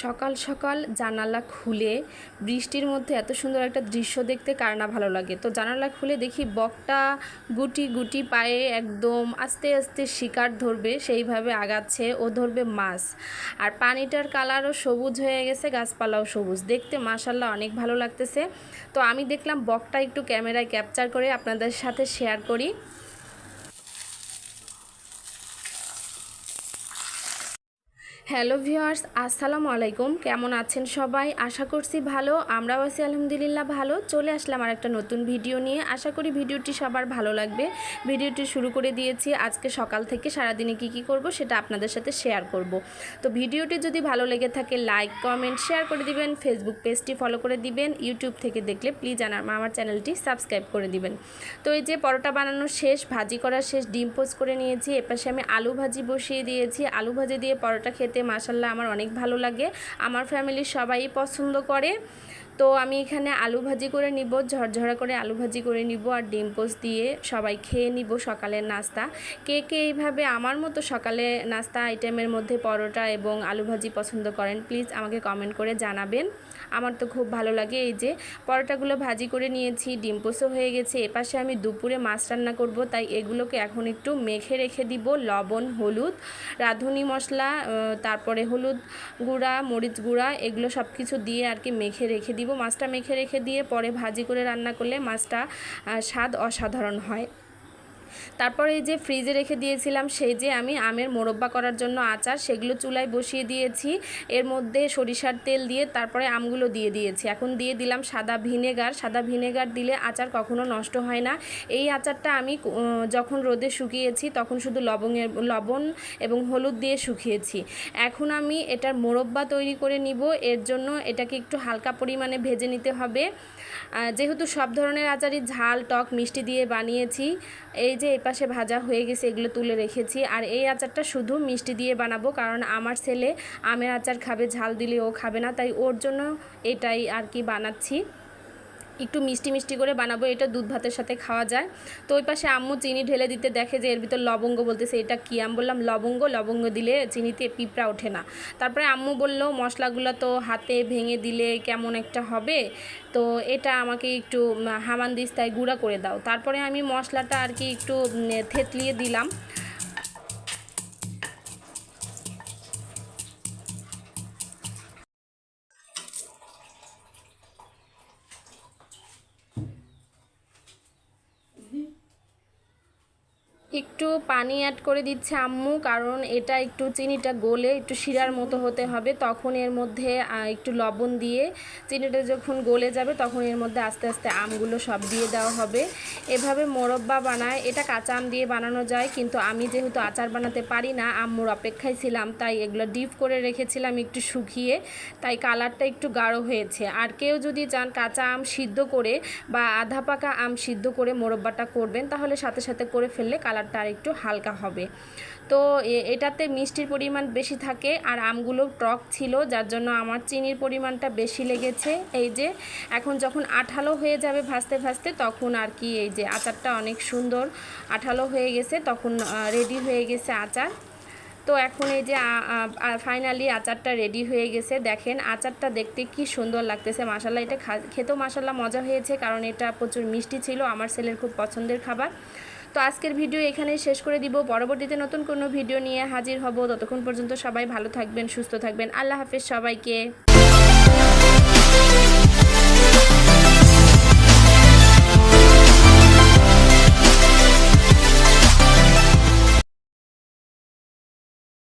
সকাল সকাল জানালা খুলে বৃষ্টির মধ্যে এত সুন্দর একটা দৃশ্য দেখতে কার না ভালো লাগে। তো জানালা খুলে দেখি বকটা গুটি গুটি পায়ে একদম আস্তে আস্তে শিকার ধরবে সেইভাবে আগাচ্ছে। ও ধরবে মাছ, আর পানিটার কালারও সবুজ হয়ে গেছে, গাছপালাও সবুজ, দেখতে মাশাআল্লাহ অনেক ভালো লাগতেছে। তো আমি দেখলাম বকটা একটু ক্যামেরায় ক্যাপচার করে আপনাদের সাথে শেয়ার করি। হ্যালো ভিউয়ার্স, আসসালামু আলাইকুম। কেমন আছেন সবাই? আশা করছি ভালো, আমরাও আছি আলহামদুলিল্লাহ ভালো। চলে আসলাম আর একটা নতুন ভিডিও নিয়ে। আশা করি ভিডিওটি সবার ভালো লাগবে। ভিডিওটি শুরু করে দিয়েছি। আজকে সকাল থেকে সারাদিনে কি করব সেটা আপনাদের সাথে শেয়ার করব। তো ভিডিওটি যদি ভালো লেগে থাকে লাইক কমেন্ট শেয়ার করে দিবেন, ফেসবুক পেজটি ফলো করে দিবেন, ইউটিউব থেকে দেখলে প্লিজ আমার চ্যানেলটি সাবস্ক্রাইব করে দিবেন। তো এই যে পরোটা বানানো শেষ, ভাজি করা শেষ, ডিম পোস্ট করে নিয়েছি। এপাশে আমি আলু ভাজি বসিয়ে দিয়েছি। আলু ভাজি দিয়ে পরোটা খেতে মাশাআল্লাহ আমার অনেক ভালো লাগে, আমার ফ্যামিলির সবাই পছন্দ করে। তো আমি এখানে আলু ভাজি করে নিব, ঝরঝরা করে আলু ভাজি করে নিব, আর ডিম পোস্ট দিয়ে সবাই খেয়ে নিব সকালের নাস্তা। কে কে এইভাবে আমার মতো সকালে নাস্তা আইটেমের মধ্যে পরোটা এবং আলু ভাজি পছন্দ করেন প্লিজ আমাকে কমেন্ট করে জানাবেন। আমার তো খুব ভালো লাগে। এই যে পরোটাগুলো ভাজি করে নিয়েছি, ডিম পোস্টও হয়ে গেছে। এপাশে আমি দুপুরে মাছ রান্না করব, তাই এগুলোকে এখন একটু মেখে রেখে দিব। লবণ, হলুদ, রাঁধুনি মশলা, তারপরে হলুদ গুঁড়া, মরিচ গুঁড়া, এগুলো সব কিছু দিয়ে আর কি মেখে রেখে দিব। মাছটা মেখে রেখে দিয়ে পরে ভাজি করে রান্না করলে মাছটা স্বাদ অসাধারণ হয়। তারপরে এই যে ফ্রিজে রেখে দিয়েছিলাম সেই যে আমি আমের মোরব্বা করার জন্য আচার, সেগুলো চুলায় বসিয়ে দিয়েছি। এর মধ্যে সরিষার তেল দিয়ে তারপরে আমগুলো দিয়ে দিয়েছি। এখন দিয়ে দিলাম সাদা ভিনেগার। সাদা ভিনেগার দিলে আচার কখনো নষ্ট হয় না। এই আচারটা আমি যখন রোদে শুকিয়েছি তখন শুধু লবণ এবং হলুদ দিয়ে শুকিয়েছি। এখন আমি এটার মোরব্বা তৈরি করে নিব। এর জন্য এটাকে একটু হালকা পরিমাণে ভেজে নিতে হবে। যেহেতু সব ধরনের আচারই ঝাল টক মিষ্টি দিয়ে বানিয়েছি, এই যে এপাশে ভাজা হয়ে গেছে, এগুলো তুলে রেখেছি। আর এই আচারটা শুধু মিষ্টি দিয়ে বানাবো, কারণ আমার ছেলে আমের আচার খাবে, ঝাল দিলে ও খাবে না, তাই ওর জন্য এটাই আর কি বানাচ্ছি। একটু মিষ্টি মিষ্টি করে বানাবো, এটা দুধ ভাতের সাথে খাওয়া যায়। তো ওই পাশে আম্মু চিনি ঢেলে দিতে দেখে যে এর ভিতর লবঙ্গ, বলতেছে এটা কি? আমি বললাম লবঙ্গ দিলে চিনিতে পিঁপড়া ওঠে না। তারপরে আম্মু বললো মশলাগুলো তো হাতে ভেঙে দিলে কেমন একটা হবে, তো এটা আমাকে একটু হামানদিস্তায় গুঁড়া করে দাও। তারপরে আমি মশলাটা আর কি একটু থেতলিয়ে দিলাম। একটু পানি অ্যাড করে দিচ্ছে আম্মু, কারণ এটা একটু চিনিটা গলে একটু শিরার মতো হতে হবে। তখন এর মধ্যে একটু লবণ দিয়ে চিনিটা যখন গলে যাবে তখন এর মধ্যে আস্তে আস্তে আমগুলো সব দিয়ে দেওয়া হবে। এভাবে মোরব্বা বানায়, এটা কাঁচা আম দিয়ে বানানো যায়, কিন্তু আমি যেহেতু আচার বানাতে পারি না, আম্মুর অপেক্ষায় ছিলাম, তাই এগুলো ডিপ করে রেখেছিলাম একটু শুকিয়ে, তাই কালারটা একটু গাঢ় হয়েছে। আর কেউ যদি চান কাঁচা আম সিদ্ধ করে বা আধা পাকা আম সিদ্ধ করে মোরব্বাটা করবেন, তাহলে সাথে সাথে করে ফেললে কালারটা আর একটু হালকা হবে। তো এটাতে মিষ্টির পরিমাণ বেশি থাকে, আর আমগুলো টক ছিল, যার জন্য আমার চিনির পরিমাণটা বেশি লেগেছে। এই যে এখন যখন আঠালো হয়ে যাবে ভাজতে ভাজতে, তখন আর কি এই যে আচারটা অনেক সুন্দর আঠালো হয়ে গেছে, তখন রেডি হয়ে গেছে আচার। তো এখন এই যে ফাইনালি আচারটা রেডি হয়ে গেছে। দেখেন আচারটা দেখতে কি সুন্দর লাগতেছে মাশাআল্লাহ। এটা খেতেও মাশাআল্লাহ মজা হয়েছে, কারণ এটা প্রচুর মিষ্টি ছিল, আমার ছেলের খুব পছন্দের খাবার। তো আজকের ভিডিও এখানেই শেষ করে দিব। পরবর্তীতে নতুন কোনো ভিডিও নিয়ে হাজির হব। ততক্ষণ পর্যন্ত সবাই ভালো থাকবেন, সুস্থ থাকবেন। আল্লাহ হাফেজ সবাইকে।